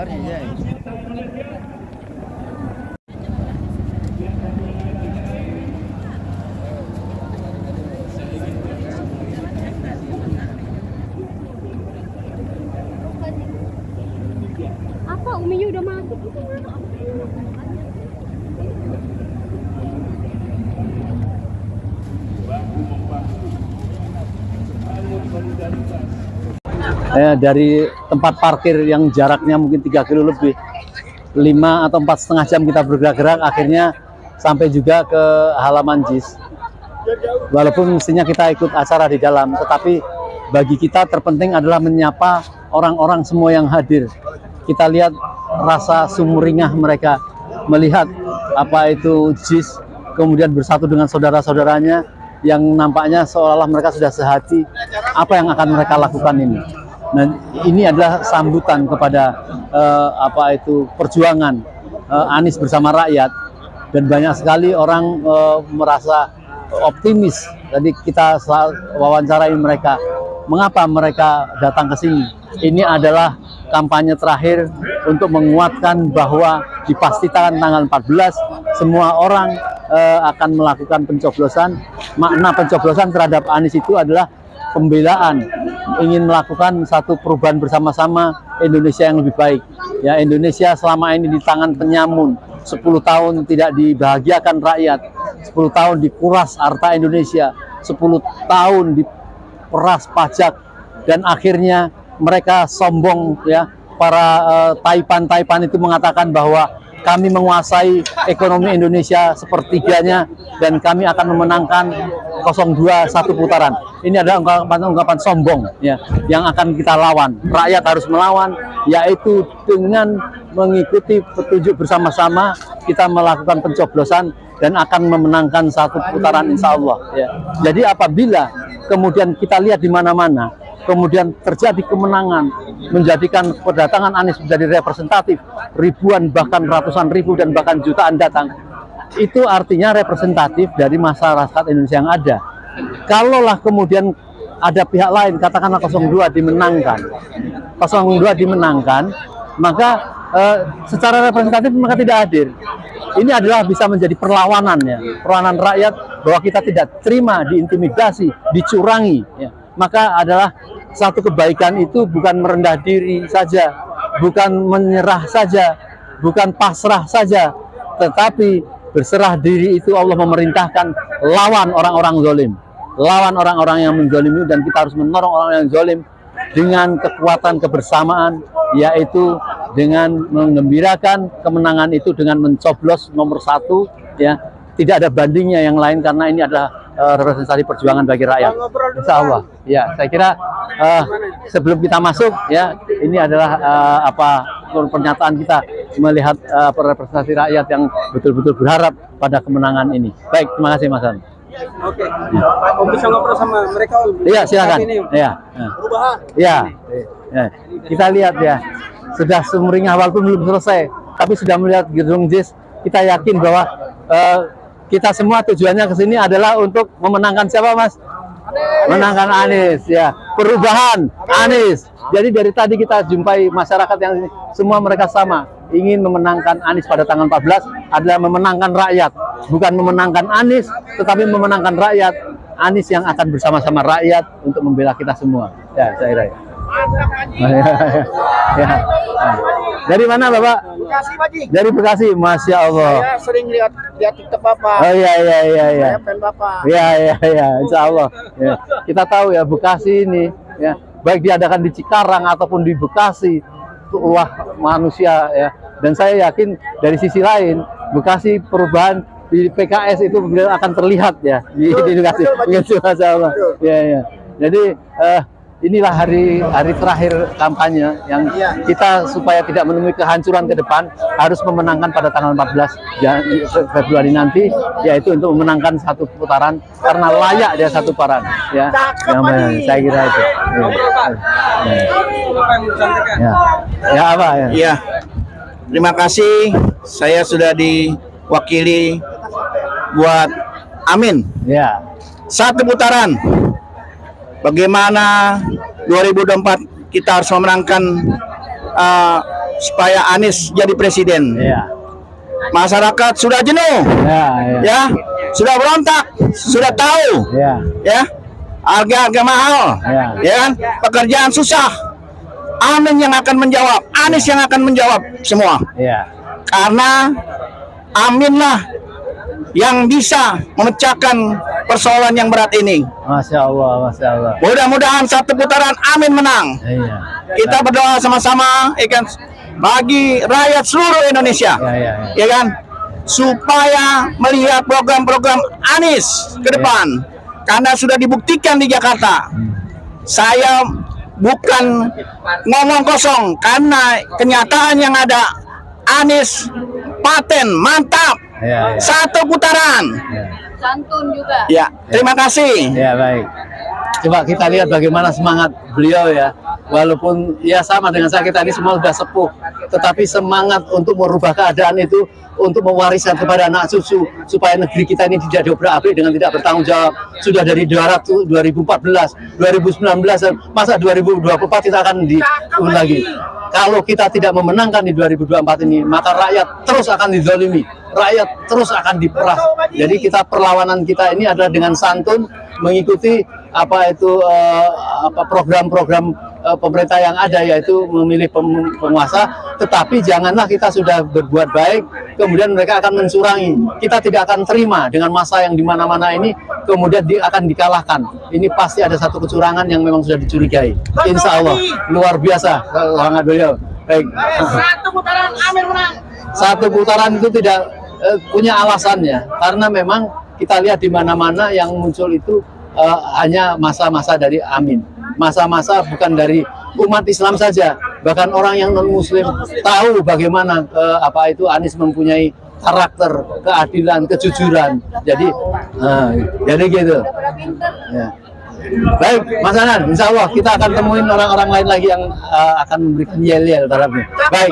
Apa uminya udah masuk itu? Dari tempat parkir yang jaraknya mungkin 3 kilo lebih, 5 atau 4,5 jam kita bergerak-gerak, akhirnya sampai juga ke halaman JIS. Walaupun mestinya kita ikut acara di dalam, tetapi bagi kita terpenting adalah menyapa orang-orang semua yang hadir. Kita lihat rasa sumringah mereka melihat apa itu JIS, kemudian bersatu dengan saudara-saudaranya yang nampaknya seolah-olah mereka sudah sehati. Apa yang akan mereka lakukan ini? Nah, ini adalah sambutan kepada apa itu perjuangan Anies bersama rakyat, dan banyak sekali orang merasa optimis. Tadi kita wawancarai mereka, mengapa mereka datang ke sini. Ini adalah kampanye terakhir untuk menguatkan bahwa dipastikan tanggal 14 semua orang akan melakukan pencoblosan. Makna pencoblosan terhadap Anies itu adalah pembelaan, ingin melakukan satu perubahan bersama-sama Indonesia yang lebih baik. Ya, Indonesia selama ini di tangan penyamun, 10 tahun tidak dibahagiakan rakyat, 10 tahun dikuras harta Indonesia, 10 tahun diperas pajak, dan akhirnya mereka sombong, ya, para taipan-taipan itu mengatakan bahwa kami menguasai ekonomi Indonesia sepertiganya dan kami akan memenangkan 02 satu putaran. Ini adalah ungkapan sombong, ya, yang akan kita lawan. Rakyat harus melawan, yaitu dengan mengikuti petunjuk bersama-sama kita melakukan pencoblosan dan akan memenangkan satu putaran insya Allah. Ya. Jadi apabila kemudian kita lihat di mana-mana, kemudian terjadi kemenangan, menjadikan kedatangan Anies menjadi representatif, ribuan bahkan ratusan ribu dan bahkan jutaan datang, itu artinya representatif dari masyarakat Indonesia yang ada. Kalaulah kemudian ada pihak lain, katakanlah 02 dimenangkan, maka secara representatif mereka tidak hadir. Ini adalah bisa menjadi perlawanan, ya, perlawanan rakyat bahwa kita tidak terima diintimidasi, dicurangi, ya. Maka adalah satu kebaikan itu bukan merendah diri saja, bukan menyerah saja, bukan pasrah saja, tetapi berserah diri itu Allah memerintahkan, lawan orang-orang zalim, lawan orang-orang yang menzalimi, dan kita harus menolong orang yang zalim dengan kekuatan kebersamaan, yaitu dengan menggembirakan kemenangan itu dengan mencoblos nomor 1, ya. Tidak ada bandingnya yang lain, karena ini adalah representasi perjuangan bagi rakyat. Insya Allah, ya. Saya kira sebelum kita masuk, ya, ini adalah pernyataan kita melihat representasi rakyat yang betul-betul berharap pada kemenangan ini. Baik, terima kasih Mas An. Oke, Om bisa ngobrol sama mereka, Om? Iya, silakan. Iya. Perubahan. Iya. Ya. Kita lihat, ya, sudah sumringah walaupun belum selesai, tapi sudah melihat gedung JIS. Kita yakin bahwa kita semua tujuannya ke sini adalah untuk memenangkan siapa, Mas? Menangkan Anies, ya. Perubahan Anies. Jadi dari tadi kita jumpai masyarakat yang ini, semua mereka sama, ingin memenangkan Anies pada tanggal 14 adalah memenangkan rakyat, bukan memenangkan Anies, tetapi memenangkan rakyat. Anies yang akan bersama-sama rakyat untuk membela kita semua. Ya, saya kira. Ya. Dari mana, Bapak? Bekasi, Pak Ji. Dari Bekasi, Masya Allah. Saya sering lihat TikTok Bapak. Oh iya. Saya fan Bapak. Iya, Insya Allah. Ya. Kita tahu, ya, Bekasi ini, ya, baik diadakan di Cikarang ataupun di Bekasi, wah, manusia, ya. Dan saya yakin dari sisi lain, Bekasi perubahan di PKS itu akan terlihat, ya, di Bekasi. Masya Allah. Ya. Jadi inilah hari terakhir kampanye yang kita, supaya tidak menemui kehancuran ke depan, harus memenangkan pada tanggal 14 Februari nanti, yaitu untuk memenangkan satu putaran, karena layak dia satu putaran, ya. Saya kira itu. Ya, apa ya? Iya. Terima kasih, saya sudah diwakili buat Amin. Ya. Satu putaran. Bagaimana 2024 kita harus memenangkan supaya Anies jadi presiden. Ya. Masyarakat sudah jenuh, Ya, ya. ya, sudah berontak, sudah tahu, Ya. ya, harga-harga mahal, ya kan, pekerjaan susah. Amin yang akan menjawab, Anies yang akan menjawab semua. Ya. Karena Amin lah yang bisa memecahkan persoalan yang berat ini. Masya Allah, Masya Allah. Mudah-mudahan satu putaran Amin menang. Iya. Kita berdoa sama-sama, ya kan, bagi rakyat seluruh Indonesia, Ya, ya, ya. ya kan, supaya melihat program-program Anies ke depan. Karena sudah dibuktikan di Jakarta. Saya bukan ngomong kosong, karena kenyataan yang ada, Anies paten, mantap, Ya, ya. satu putaran. Ya. Santun juga. Ya, terima kasih. Ya, baik. Coba kita lihat bagaimana semangat beliau ya. Walaupun ya sama dengan saya, kita ini semua sudah sepuh, tetapi semangat untuk merubah keadaan itu, untuk mewariskan kepada anak cucu supaya negeri kita ini tidak diobrak-abrik dengan tidak bertanggung jawab. Sudah dari 2014, 2019, masa 2024 kita akan diulang lagi. Kalau kita tidak memenangkan di 2024 ini, maka rakyat terus akan dizalimi, rakyat terus akan diperas. Jadi kita, perlawanan kita ini adalah dengan santun, mengikuti apa itu program-program pemerintah yang ada, yaitu memilih penguasa. Tetapi janganlah kita sudah berbuat baik kemudian mereka akan mencurangi. Kita tidak akan terima dengan masa yang di mana-mana ini kemudian akan dikalahkan. Ini pasti ada satu kecurangan yang memang sudah dicurigai. Insya Allah luar biasa semangat beliau. Baik. Satu putaran Amin menang. Satu putaran itu tidak punya alasannya, karena memang kita lihat di mana-mana yang muncul itu hanya masa-masa dari Amin, masa-masa bukan dari umat Islam saja, bahkan orang yang non Muslim tahu bagaimana apa itu Anies mempunyai karakter, keadilan, kejujuran. Jadi gitu. Ya. Baik, Mas Anan, insya Allah kita akan temuin orang-orang lain lagi yang akan memberikan yel-yel terhadapnya. Baik.